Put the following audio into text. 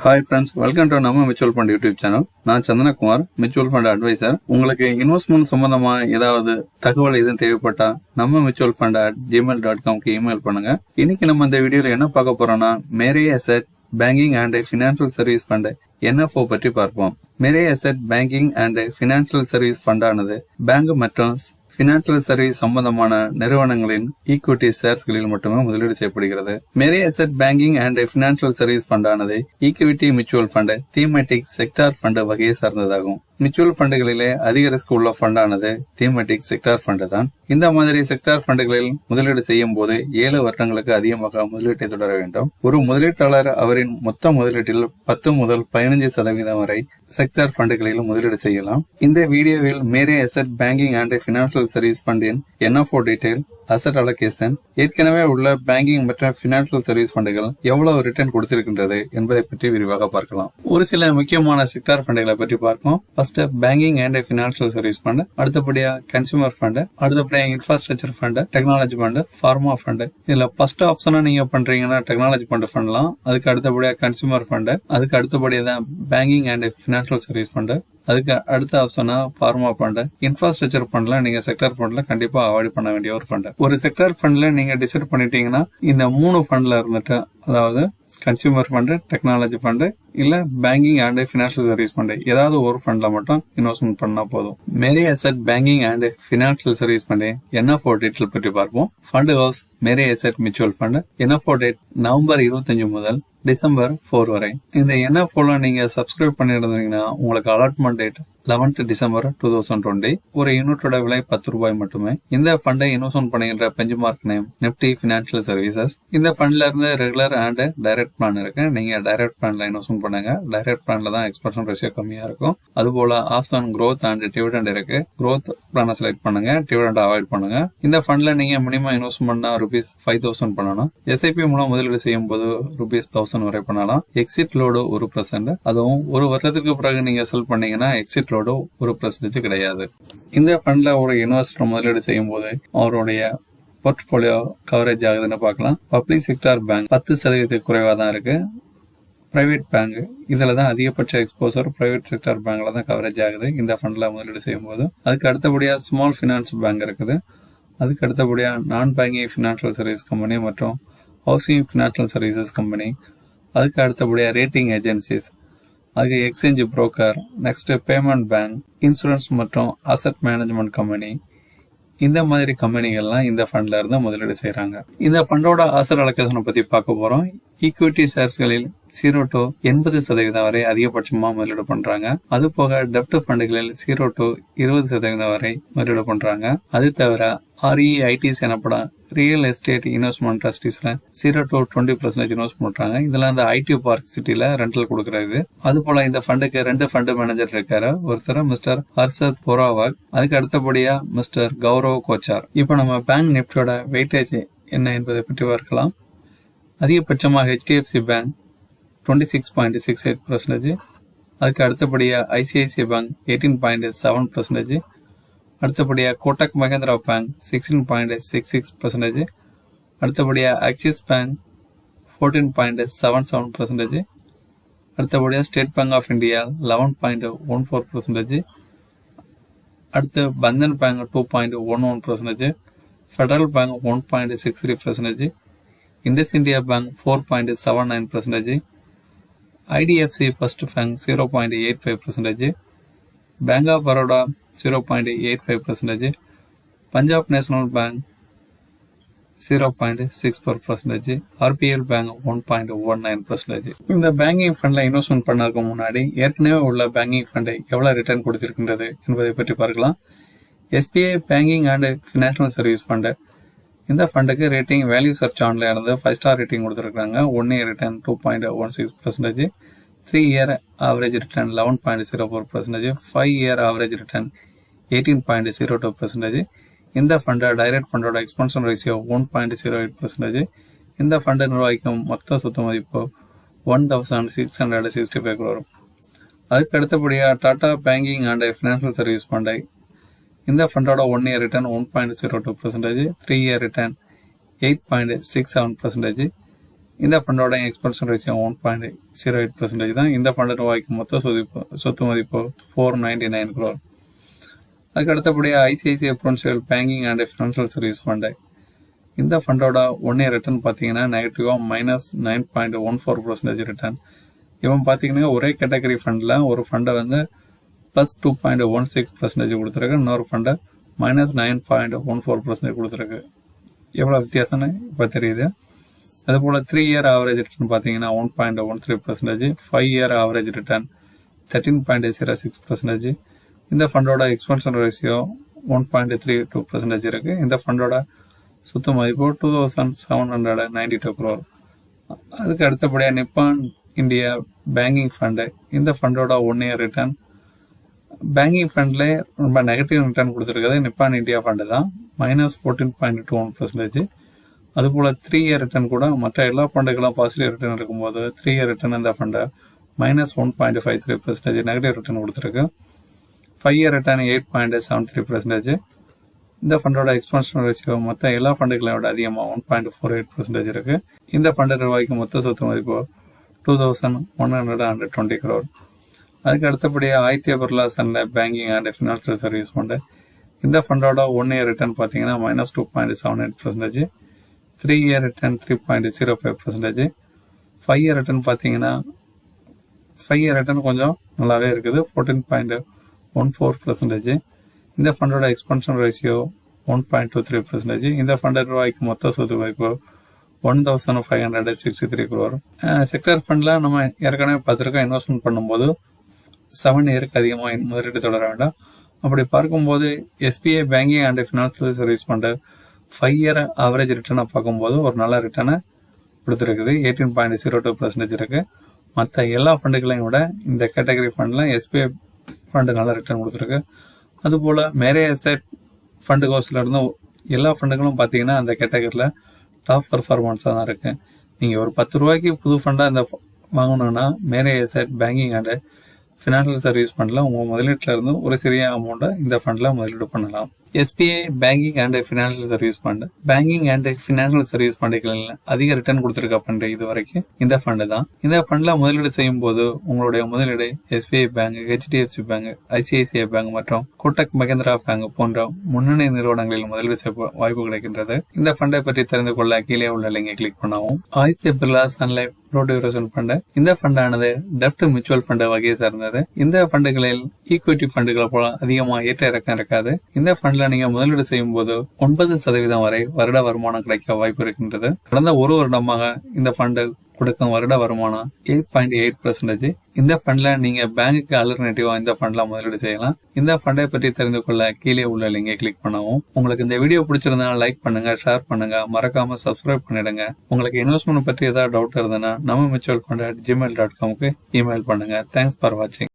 Hi friends, welcome to நம்ம mutual fund YouTube channel. நான் Chandanakumar, mutual fund advisor. உங்களுக்கு investment சம்பந்தமா ஏதாவது தகவல் எதுவும் தேவைப்பட்டா நம்ம மியூச்சுவல் ஃபண்ட் @gmail.com இமெயில் பண்ணுங்க. இன்னைக்கு நம்ம இந்த வீடியோல என்ன பார்க்க போறோம்னா, Mirae asset banking and financial service fund NFO பற்றி பார்ப்போம். Mirae asset banking and financial service ஃபண்டானது பேங்க் மற்றும் பினான்சியல் சர்வீஸ் சம்பந்தமான நிறுவனங்களின் ஈக்விட்டி ஷேர்ஸ்களில் மட்டுமே முதலீடு செய்யப்படுகிறது. Mirae asset banking and financial service ஃபண்டானது equity mutual fund, thematic, sector fund வகையை சார்ந்ததாகும். மியூச்சுவல் ஃபண்டுகளிலே அதிக ரிஸ்க் உள்ள ஃபண்டானது தீமேட்டிக் செக்டார் ஃபண்ட் தான். இந்த மாதிரி செக்டார் ஃபண்டுகளில் முதலீடு செய்யும் போது 7 வருடங்களுக்கு அதிகமாக முதலீட்டை தொடர வேண்டும். ஒரு முதலீட்டாளர் அவரின் மொத்த முதலீட்டில் 10 முதல் 15% வரை செக்டார் ஃபண்டுகளில் முதலீடு செய்யலாம். இந்த வீடியோவில் Mirae asset banking and financial service ஃபண்டின் NFO டீடைல், அசெட் அலோகேஷன், ஏற்கனவே உள்ள பேங்கிங் மற்றும் பினான்சியல் சர்வீஸ் ஃபண்டுகள் எவ்வளவு ரிட்டர்ன் கொடுத்திருக்கின்றது என்பதை பற்றி விரிவாக பார்க்கலாம். ஒரு சில முக்கியமான செக்டார் ஃபண்டுகளை பற்றி பார்ப்போம். First banking and financial service fund, அடுத்தபடியா கன்சூமர் ஃபண்ட், அடுத்தபடியா infrastructure fund, technology fund, pharma fund. இதுல ஃபர்ஸ்ட் ஆப்ஷனா நீங்க பண்றீங்கன்னா டெக்னாலஜி ஃபண்ட் பண்ணலாம். அதுக்கு அடுத்தபடியா கன்சூமர் ஃபண்ட், அதுக்கு அடுத்தபடியா தான் banking and financial service fund, அதுக்கு அடுத்த ஆப்ஷனா ஃபார்மா ஃபண்ட். இன்ஃப்ராஸ்ட்ரக்சர் ஃபண்ட்ல நீங்க செக்டார் ஃபண்ட்ல கண்டிப்பா அவாய்ட் பண்ண வேண்டிய ஒரு ஃபண்ட். ஒரு செக்டார் ஃபண்ட்ல நீங்க டிசைட் பண்ணிட்டீங்கன்னா இந்த 3 ஃபண்ட்ல இருந்துட்டு, அதாவது கன்சூமர் ஃபண்ட், டெக்னாலஜி ஃபண்ட், இல்ல banking and financial service fund, ஏதாவது ஒரு ஃபண்ட்ல மட்டும் இன்வெஸ்ட்மெண்ட் பண்ணா போதும். Mirae asset banking and financial service fund NFO detail பற்றி பார்ப்போம். Fund house Mirae asset mutual fund. NFO date November 25 முதல் டிசம்பர் 4 வரை. இந்த NFOல நீங்க சப்ஸ்கிரைப் பண்ணிருந்தீங்கன்னா உங்களுக்கு அலாட்மெண்ட் டேட் 11th டிசம்பர் 2020. ஒரு யூனிட்டோட விலை 10 ரூபாய் மட்டுமே. இந்த ஃபண்டை இன்வெஸ்ட்மெண்ட் பண்ணுகின்ற benchmark name Nifty financial services. இந்த ஃபண்ட்ல இருந்து ரெகுலர் அண்ட் டைரக்ட் பிளான் இருக்கு. நீங்க டைரக்ட் பிளான்ல இன்வெஸ்ட்மெண்ட் பண்ணுங்க. டைரக்ட் பிளான்ல தான் எக்ஸ்பென்ஷன் ரேஷியோ கம்மியா இருக்கும். அதுபோல ஆப்ஷன் growth அண்ட் டிவிடெண்ட் இருக்கு. growth பிளான செலக்ட் பண்ணுங்க, டிவிடெண்ட் அவாய்ட் பண்ணுங்க. இந்த ஃபண்ட்ல நீங்க மினிமம் இன்வெஸ்ட்மெண்ட் பண்ணா ₹5,000 பண்ணணும். SIP மூலம் முதலீடு செய்யும் போது ₹1,000 வரை பண்ணலாம். Exit load 1%. அதுவும் ஒரு வருடத்துக்கு பிறகு நீங்க செல் பண்ணீங்கன்னா எக்ஸிட் லோடு 1% கிடையாது. இந்த ஃபண்ட்ல ஒரு இன்வெஸ்டர் முதலீடு செய்யும் போது அவருடைய போர்ட்போலியோ கவரேஜ் ஆகுதுன்னு பார்க்கலாம். பப்ளிக் செக்டார் பேங்க் 10% குறைவா தான் இருக்கு. பிரைவேட் பேங்க் இதுல தான் அதிகபட்ச எக்ஸ்போசர். பிரைவேட் செக்டார் பேங்க்ல தான் கவரேஜ் ஆகுது இந்த ஃபண்ட்ல முதலீடு செய்யும் போது. அதுக்கு அடுத்தபடியா ஸ்மால் பினான்ஸ் பேங்க் இருக்குது. அதுக்கு அடுத்தபடியா நான் பேங்கிங் பினான்சியல் சர்வீஸ் கம்பெனி மற்றும் ஹவுசிங் பினான்சியல் சர்வீசஸ் கம்பெனி. அதுக்கு அடுத்தபடியா ரேட்டிங் ஏஜென்சிஸ், அதுக்கு exchange broker, next payment bank, insurance மற்றும் அசெட் மேனேஜ்மெண்ட் கம்பெனி. இந்த மாதிரி கம்பெனிகள்லாம் இந்த ஃபண்ட்ல இருந்து முதலீடு செய்யறாங்க. இந்த ஃபண்டோட அசெட் அலோகேஷனை பத்தி பார்க்க போறோம். ஈக்விட்டி ஷேர்ஸ்களில் 0 to 80% வரை அதிகபட்சமா முதலீடு பண்றாங்க. அது போக டெப்ட் ஃபண்டுகளில் 0 to 20% வரை முதலீடு பண்றாங்க. அது தவிர REITs எனப்படும் ரியல் எஸ்டேட் இன்வெஸ்ட்மெண்ட் ட்ரஸ்டீஸ்ல 0 to 20% இன்வெஸ்ட் பண்றாங்க. இதுல அந்த IT பார்க் சிட்டில ரெண்டல் கொடுக்கறது. அது போல இந்த ஃபண்டுக்கு 2 ஃபண்ட் மேனேஜர் இருக்காரு. ஒருத்தர் மிஸ்டர் ஹர்ஷத் போராவாக், அதுக்கு அடுத்தபடியா மிஸ்டர் கௌரவ் கோச்சார். இப்ப நம்ம பேங்க் நிப்டியோட வெயிட்டேஜ் என்ன என்பதை பற்றி பார்க்கலாம். அதிகபட்சமாக HDFC பேங்க் 26.68%. அதுக்கு அடுத்தபடியா ICICI பேங்க் 18.7%. அடுத்தபடியா கோட்டக் மஹேந்திரா பேங்க் 16.66%. அடுத்தபடியா ஆக்சிஸ் பேங்க் 14.77%. அடுத்தபடியா ஸ்டேட் பேங்க் ஆஃப் இந்தியா 11.14%. அடுத்து Bandhan Bank 2.11%. Federal Bank 1.63%. IndusInd Bank 4.79%. IDFC First Bank 0.85%. Bank of Baroda 0.85%. Punjab National Bank 0.64%. RBL Bank 1.19%. இந்த பேங்கிங் ஃபண்ட்ல இன்வெஸ்ட்மெண்ட் பண்ணதுக்கு முன்னாடி ஏற்கனவே உள்ள பேங்கிங் ஃபண்ட் எவ்வளவு ரிட்டர்ன் கொடுத்திருக்கின்றது என்பதை பற்றி பார்க்கலாம். SBI banking and financial service fund. இந்த ஃபண்டுக்கு ரேட்டிங் வேல்யூ சர்ச் ஆன்ல இருந்து 5 ஸ்டார் ரேட்டிங் கொடுத்துருக்காங்க. 1 year return 2.16%. 3 year average return 11.04%. 5 year average return 18.02%. இந்த ஃபண்டை டைரக்ட் ஃபண்டோட எக்ஸ்பென்ஷன் ரேஷியோ 1.08%. இந்த ஃபண்டை நிர்வகிக்கும் மொத்த சொத்து மதிப்பு 1,665 crore. அதுக்கு அடுத்தபடியா Tata banking and financial service ஃபண்டை. இந்த ஃபண்டோட 1 இயர் ரிட்டர்ன் 1.02%. 3 year return 8.67%. இந்த ஃபண்டோட எக்ஸ்பென்ஷன் ரேஷியோ 1.08% தான். இந்த ஃபண்ட் ரூபாய்க்கு மொத்த சொத்து மதிப்பு 499 crore. அதுக்கு அடுத்தபடியாக ICICI Prudential banking and financial service fund. இந்த ஃபண்டோட 1 year ரிட்டர்ன் பார்த்தீங்கன்னா நெகட்டிவாக -9.14% ரிட்டர்ன். இவன் பார்த்தீங்கன்னா ஒரே கேட்டகரி ஃபண்டில் ஒரு ஃபண்டை வந்து +2.16% கொடுத்துருக்கு, இன்னொரு ஃபண்டை -9.14% கொடுத்துருக்கு. எவ்வளோ வித்தியாசம்னு இப்போ தெரியுது. அதுபோல் 3 year ஆவரேஜ் ரிட்டர்ன் பார்த்தீங்கன்னா 1.13%, 5 year ஆவரேஜ் ரிட்டர்ன் 13.06%. இந்த ஃபண்டோட எக்ஸ்பென்ஷன் ரேஷியோ 1.32% இருக்கு. இந்த ஃபண்டோட சொத்து மதிப்பு 2792 crore. அதுக்கு அடுத்தபடியாக நிப்பான் இந்தியா பேங்கிங் ஃபண்டு. இந்த ஃபண்டோட 1 year ரிட்டர்ன் பேங்கிங் ஃபண்ட்ல ரொம்ப நெகட்டிவ் ரிட்டர்ன் கொடுத்துருக்குது நிப்பான் இந்தியா ஃபண்டு தான், -14.21%. அதுபோல் 3 year ரிட்டர்ன் கூட மற்ற எல்லா ஃபண்டுகளும் பாசிட்டிவ் ரிட்டர்ன் இருக்கும்போது 3 year ரிட்டர்ன் இந்த ஃபண்டை -1.53% நெகட்டிவ் ரிட்டர்ன் கொடுத்துருக்கு. 5 year ரிட்டர்ன் 8.73%. இந்த ஃபண்டோட எக்ஸ்பென்ஷன் ரேஷியோ மற்ற எல்லா ஃபண்டுகளை விட அதிகமாக 1.48% இருக்கு. இந்த ஃபண்டு ரூபாய்க்கு மொத்த சொத்து மதிப்பு 2120 crore. அதுக்கு அடுத்தபடியாக Aditya Birla Sun banking and financial service fund. இந்த ஃபண்டோட 1 year ரிட்டர்ன் பார்த்தீங்கன்னா -2.78%, 3 year ரிட்டர்ன் 3.05%, 5 year ரிட்டர்ன் பார்த்தீங்கன்னா 5 year ரிட்டர்ன் கொஞ்சம் நல்லாவே இருக்குது, 14.14%. இந்த ஃபண்டோட எக்ஸ்பென்ஷன் ரேஷியோ 1.23%. இந்த ஃபண்டு ரூபாய்க்கு மொத்த சொத்து வாய்ப்பு 1563 crore. செக்டர் ஃபண்டில் நம்ம ஏற்கனவே பார்த்துருக்கோம், இன்வெஸ்ட்மெண்ட் பண்ணும்போது 7 yearக்கு அதிகமாக முதலீடு தொடர வேண்டாம். அப்படி பார்க்கும்போது SBI banking and financial service fund 5 year average ரிட்டர்னை பார்க்கும்போது ஒரு நல்ல ரிட்டர்னை கொடுத்துருக்குது, 18.02% இருக்கு. மற்ற எல்லா ஃபண்டுகளையும் விட இந்த கேட்டகரி ஃபண்டில் எஸ்பிஐ ஃபண்டு நல்ல ரிட்டர்ன் கொடுத்துருக்கு. அதுபோல் மேரே அசெட் ஃபண்டு கோர்ஸில் இருந்து எல்லா ஃபண்டுகளும் பார்த்தீங்கன்னா அந்த கேட்டகரியில் டாப் பர்ஃபார்மன்ஸாக தான் இருக்குது. நீங்கள் ஒரு 10 ரூபாய்க்கு புது ஃபண்டாக இந்த வாங்கணுன்னா Mirae asset banking and financial service ஃபண்டில் உங்கள் முதலீட்டில் இருந்து ஒரு சிறிய அமௌண்ட்டை இந்த ஃபண்டில் முதலீடு பண்ணலாம். SBI banking and financial service fund. Banking and financial service ஃபண்டுகளில் அதிக ரிட்டர்ன் கொடுத்துருக்க ஃபண்டு இது வரைக்கும் இந்த ஃபண்டு தான். இந்த ஃபண்டில் முதலீடு செய்யும் போது உங்களுடைய முதலீடு SBI bank, HDFC bank, ICICI bank மற்றும் கோட்டக் மஹிந்திரா பேங்க் போன்ற முன்னணி நிறுவனங்களில் முதலீடு செய்ய வாய்ப்பு கிடைக்கின்றது. இந்த ஃபண்டை பற்றி தெரிந்து கொள்ள கீழே உள்ள லிங்கை கிளிக் பண்ணவும். ஆதித்ய பிர்லா சன் லைஃப் ப்ரோடியூரேஷன் ஃபண்டு. இந்த ஃபண்டானது டெப்ட் மியூச்சுவல் ஃபண்டு வகையை சார்ந்தது. இந்த ஃபண்டுகளில் ஈக்விட்டி ஃபண்டுகளை போல அதிகமாக ஏற்ற இறக்கம் இருக்காது. இந்த ஃபண்ட்ல நீங்க முதலீடு செய்யும் போது 9% வரை வருட வருமானம் கிடைக்க வாய்ப்பு இருக்கின்றது. கடந்த ஒரு வருடமாக இந்த ஃபண்டு கொடுக்கும் வருட வருமானம் 8.8%. இந்த ஃபண்ட்ல நீங்க பேங்குக்கு அல்டர்னேட்டிவா இந்த ஃபண்ட்ல முதலீடு செய்யலாம். இந்த ஃபண்டை பற்றி தெரிந்து கொள்ள கீழே உள்ள லிங்கை கிளிக் பண்ணவும். உங்களுக்கு இந்த வீடியோ பிடிச்சிருந்தா லைக் பண்ணுங்க, ஷேர் பண்ணுங்க, மறக்காம சப்ஸ்கிரைப் பண்ணிடுங்க. உங்களுக்கு இன்வெஸ்ட்மெண்ட் பற்றி ஏதாவது டவுட் இருந்ததுன்னா நம்ம மியூச்சுவல் ஃபண்ட் @gmail.com இமெயில் பண்ணுங்க. தேங்க்ஸ் ஃபார் வாட்சிங்.